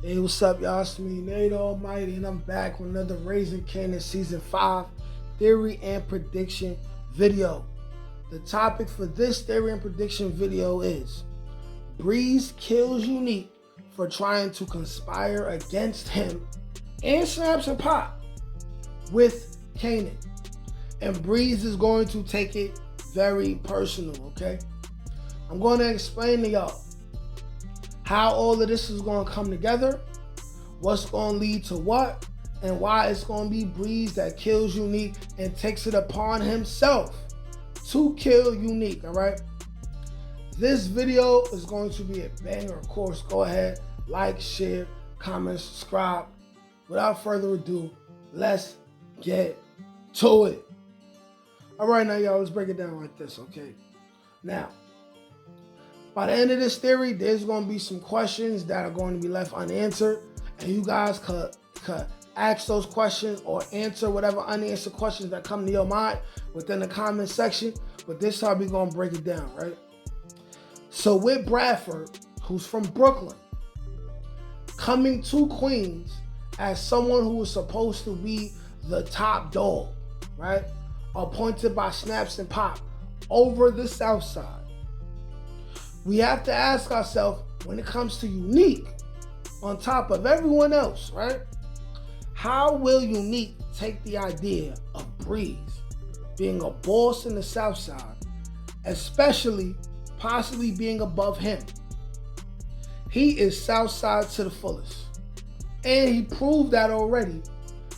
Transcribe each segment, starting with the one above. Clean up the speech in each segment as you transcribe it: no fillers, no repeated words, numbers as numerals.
Hey, what's up, y'all? It's me, Nate Almighty, and I'm back with another Raising Kanan Season 5 Theory and Prediction video. The topic for this theory and prediction video is Breeze kills Unique for trying to conspire against him and Snaps and Pop with Kanan. And Breeze is going to take it very personal, okay? I'm going to explain to y'all how all of this is going to come together, what's going to lead to what, and why it's going to be Breeze that kills Unique and takes it upon himself to kill Unique, all right? This video is going to be a banger, of course. Go ahead, like, share, comment, subscribe. Without further ado, let's get to it. All right, now, y'all, let's break it down like this, okay? Now, by the end of this theory, there's going to be some questions that are going to be left unanswered, and you guys could ask those questions or answer whatever unanswered questions that come to your mind within the comment section. But this is how we're going to break it down, right? So with Bradford, who's from Brooklyn, coming to Queens as someone who was supposed to be the top dog, right? Appointed by Snaps and Pop over the South Side. We have to ask ourselves, when it comes to Unique, on top of everyone else, right? How will Unique take the idea of Breeze being a boss in the South Side, especially possibly being above him? He is South Side to the fullest. And he proved that already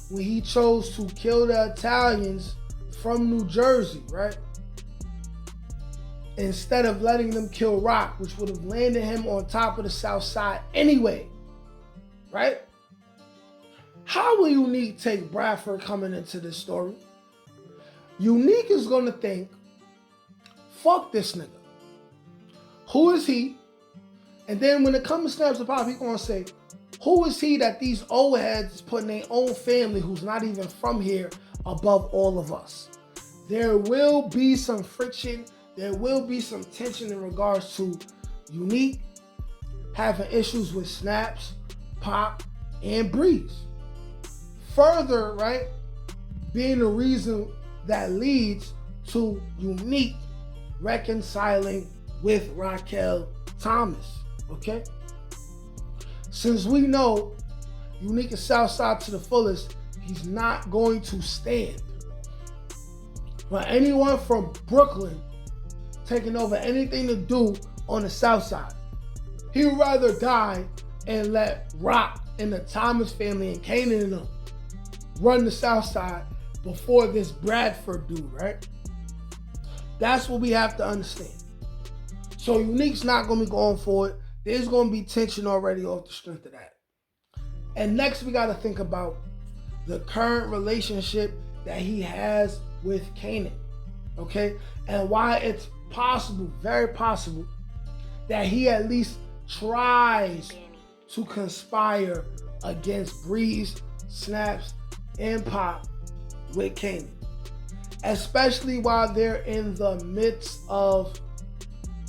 when he chose to kill the Italians from New Jersey, right? Instead of letting them kill Rock, which would have landed him on top of the South Side anyway, right? How will Unique take Bradford coming into this story? Unique is going to think, fuck this nigga. Who is he? And then when it comes to Snaps and Pop, he's going to say, who is he that these old heads is putting their own family who's not even from here above all of us? There will be some friction. There will be some tension in regards to Unique having issues with Snaps, Pop, and Breeze. Further, right, being the reason that leads to Unique reconciling with Raquel Thomas, okay? Since we know Unique is South Side to the fullest, he's not going to stand for anyone from Brooklyn taking over anything to do on the South Side. He would rather die and let Rock and the Thomas family and Kanan and them run the South Side before this Bradford dude, right? That's what we have to understand. So Unique's not going to be going for it. There's going to be tension already off the strength of that. And next we got to think about the current relationship that he has with Kanan, okay? And why it's possible, very possible, that he at least tries to conspire against Breeze, Snaps, and Pop with Kanan. Especially while they're in the midst of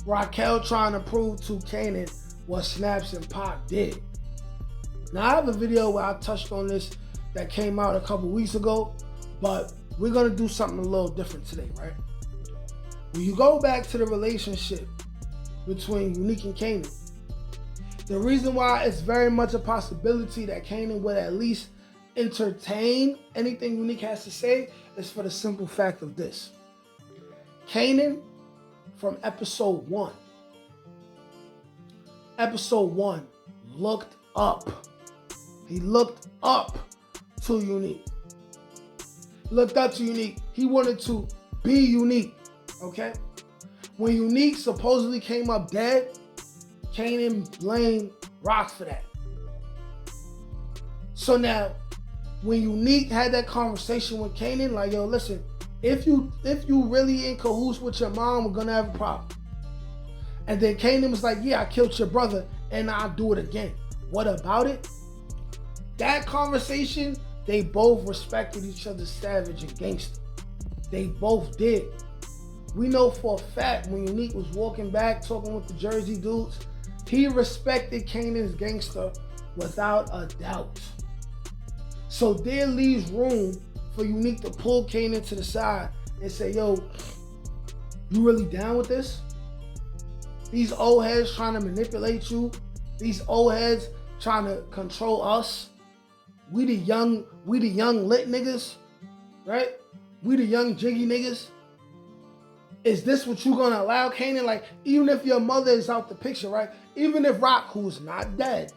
Raquel trying to prove to Kanan what Snaps and Pop did. Now, I have a video where I touched on this that came out a couple weeks ago, but we're going to do something a little different today, right? When you go back to the relationship between Unique and Kanan, the reason why it's very much a possibility that Kanan would at least entertain anything Unique has to say is for the simple fact of this. Kanan, from episode 1, looked up. He looked up to Unique. He looked up to Unique. He wanted to be Unique. Okay? When Unique supposedly came up dead, Kanan blamed Rock for that. So now, when Unique had that conversation with Kanan, like, yo, listen, if you really in cahoots with your mom, we're gonna have a problem. And then Kanan was like, yeah, I killed your brother and I'll do it again. What about it? That conversation, they both respected each other's savage and gangster. They both did. We know for a fact when Unique was walking back, talking with the Jersey dudes, he respected Kanan's gangster without a doubt. So there leaves room for Unique to pull Kanan to the side and say, yo, you really down with this? These old heads trying to manipulate you. These old heads trying to control us. We the young lit niggas, right? We the young jiggy niggas. Is this what you gonna allow, Kanan? Like, even if your mother is out the picture, right? Even if Rock, who's not dead,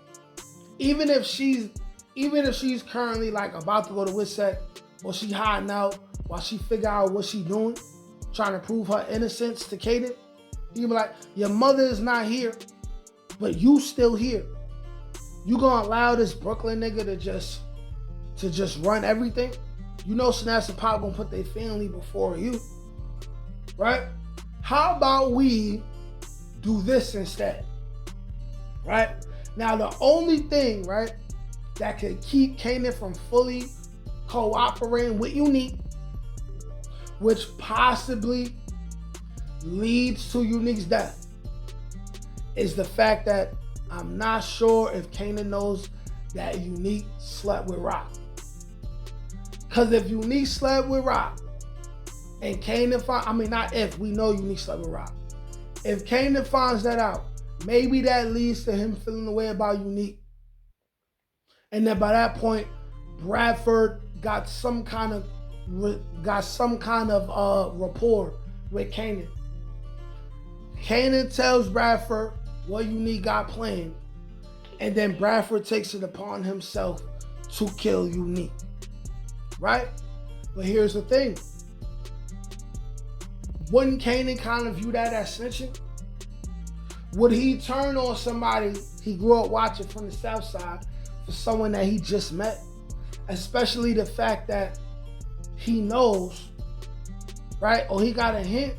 even if she's currently like about to go to WITSEC, or she hiding out while she figure out what she doing, trying to prove her innocence to Kanan, you be like, your mother is not here, but you still here. You gonna allow this Brooklyn nigga to just run everything? You know Snaps and Pop gonna put their family before you, right? How about we do this instead, right? Now the only thing, right, that could keep Kanan from fully cooperating with Unique, which possibly leads to Unique's death, is the fact that I'm not sure if Kanan knows that Unique slept with Rock. Because if Unique slept with Rock, and Kanan we know Unique slept with Rock. If Kanan finds that out, maybe that leads to him feeling the way about Unique. And then by that point, Bradford got some kind of rapport with Kanan. Kanan tells Bradford what Unique got planned, and then Bradford takes it upon himself to kill Unique, right? But here's the thing. Wouldn't Kanan kind of view that as snitching? Would he turn on somebody he grew up watching from the South Side for someone that he just met? Especially the fact that he knows, right? Or he got a hint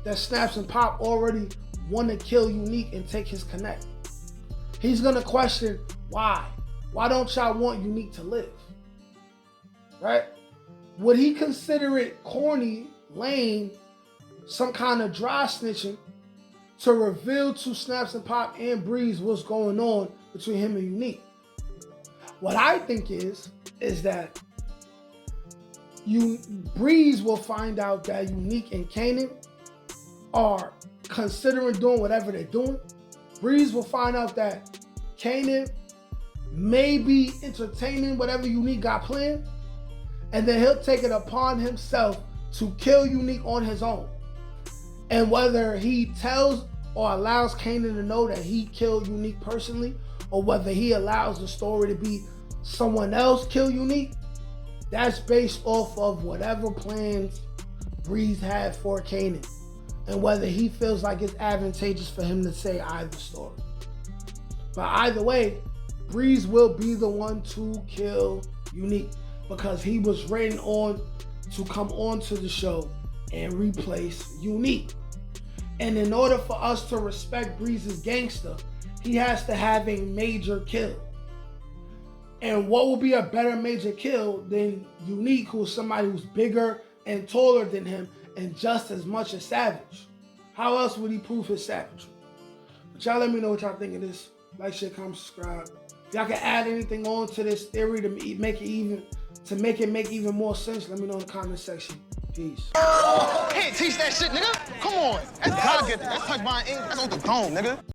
that Snaps and Pop already want to kill Unique and take his connect. He's gonna question why. Why don't y'all want Unique to live? Right? Would he consider it corny, lame, some kind of dry snitching to reveal to Snaps and Pop and Breeze what's going on between him and Unique? What I think is that Breeze will find out that Unique and Kanan are considering doing whatever they're doing. Breeze will find out that Kanan may be entertaining whatever Unique got planned, and then he'll take it upon himself to kill Unique on his own. And whether he tells or allows Kanan to know that he killed Unique personally, or whether he allows the story to be someone else kill Unique, that's based off of whatever plans Breeze had for Kanan, and whether he feels like it's advantageous for him to say either story. But either way, Breeze will be the one to kill Unique, because he was written on to come onto the show and replace Unique. And in order for us to respect Breeze's gangster, he has to have a major kill. And what will be a better major kill than Unique, who's somebody who's bigger and taller than him and just as much a savage? How else would he prove his savagery? But y'all let me know what y'all think of this. Like, share, comment, subscribe. If y'all can add anything on to this theory to make it make even more sense, let me know in the comment section. Peace. Can't teach that shit, nigga. Come on. That's God gifted. That's touch by ink. That's on the dome, nigga.